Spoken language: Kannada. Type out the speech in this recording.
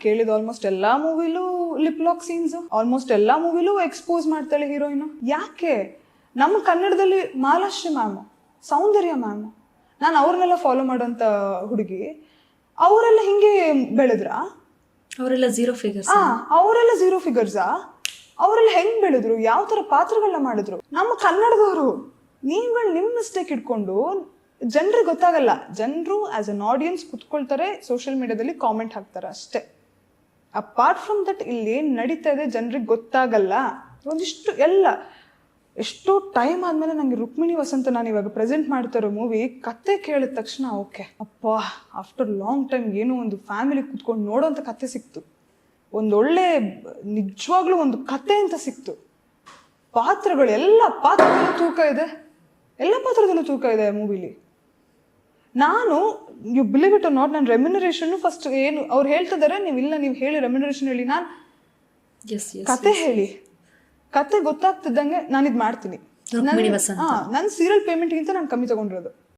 ಕೇಳಿದ ಆಲ್ಮೋಸ್ಟ್ ಎಲ್ಲಾ ಮೂವಿಲೂ ಲಿಪ್ ಲಾಕ್ ಸೀನ್ಸ್, ಆಲ್ಮೋಸ್ಟ್ ಎಲ್ಲಾ ಮೂವಿಲೂ ಎಕ್ಸ್ಪೋಸ್ ಮಾಡ್ತಾಳೆ ಹೀರೋಯಿನ್. ಯಾಕೆ? ನಮ್ಮ ಕನ್ನಡದಲ್ಲಿ ಮಾಲಾಶ್ರೀ ಮ್ಯಾಮ್, ಸೌಂದರ್ಯ ಮ್ಯಾಮ್, ನಾನು ಅವ್ರನ್ನೆಲ್ಲ ಫಾಲೋ ಮಾಡೋಂಥ ಹುಡುಗಿ, ಅವರೆಲ್ಲ ಹಿಂಗೆ ಬೆಳೆದ್ರಾ? ಅವರೆಲ್ಲ ಝೀರೋ ಫಿಗರ್ಸ್. ಅವರೆಲ್ಲ ಝೀರೋ ಫಿಗರ್ಸಾ? ಅವರೆಲ್ಲ ಹೆಂಗ್ ಬೆಳೆದ್ರು? ಯಾವ ತರ ಪಾತ್ರಗಳನ್ನ ಮಾಡಿದ್ರು? ನಮ್ಮ ಕನ್ನಡದವರು. ನೀವುಗಳು ನಿಮ್ಮ ಮಿಸ್ಟೇಕ್ ಇಟ್ಕೊಂಡು ಜನರಿಗೆ ಗೊತ್ತಾಗಲ್ಲ. ಜನರು ಆಸ್ ಅನ್ ಆಡಿಯನ್ಸ್ ಕುತ್ಕೊಳ್ತಾರೆ, ಸೋಷಿಯಲ್ ಮೀಡಿಯಾದಲ್ಲಿ ಕಾಮೆಂಟ್ ಹಾಕ್ತಾರೆ ಅಷ್ಟೇ. ಅಪಾರ್ಟ್ ಫ್ರಮ್ ದಟ್ ಇಲ್ಲಿ ಏನ್ ನಡೀತಾ ಇದೆ ಜನರಿಗೆ ಗೊತ್ತಾಗಲ್ಲ. ಒಂದಿಷ್ಟು ಎಲ್ಲ ಎಷ್ಟೋ ಟೈಮ್ ಆದ್ಮೇಲೆ ನಂಗೆ ರುಕ್ಮಿಣಿ ವಸಂತ ನಾನು ಇವಾಗ ಪ್ರೆಸೆಂಟ್ ಮಾಡ್ತಾ ಇರೋ ಮೂವಿ ಕತೆ ಕೇಳಿದ ತಕ್ಷಣ ಓಕೆ ಅಪ್ಪ, ಆಫ್ಟರ್ ಲಾಂಗ್ ಟೈಮ್ ಏನೋ ಒಂದು ಫ್ಯಾಮಿಲಿ ಕುತ್ಕೊಂಡು ನೋಡೋಂಥ ಕತೆ ಸಿಕ್ತು. ಒಂದೊಳ್ಳೆ ನಿಜವಾಗ್ಲೂ ಒಂದು ಕತೆ ಅಂತ ಸಿಕ್ತು. ಪಾತ್ರಗಳು, ಎಲ್ಲ ಪಾತ್ರದಲ್ಲೂ ತೂಕ ಇದೆ, ಎಲ್ಲ ಪಾತ್ರದಲ್ಲೂ ತೂಕ ಇದೆ ಮೂವಿಲಿ. ನಾನು you believe it or not, ನಾನು ರೆಮ್ಯುನರೇಷನ್ ಫಸ್ಟ್ ಏನು ಅವ್ರು ಹೇಳ್ತಿದ್ದಾರೆ, ನೀವು ಹೇಳಿ ರೆಮ್ಯುನರೇಷನ್ ಹೇಳಿ, ನಾನು ಕತೆ ಹೇಳಿ, ಕತೆ ಗೊತ್ತಾಗ್ತಿದ್ದಂಗೆ ನಾನು ಇದು ಮಾಡ್ತೀನಿ. ನನ್ನ ಸೀರಿಯಲ್ ಪೇಮೆಂಟ್ಗಿಂತ ನಾನು ಕಮ್ಮಿ ತಗೊಂಡಿರೋದು.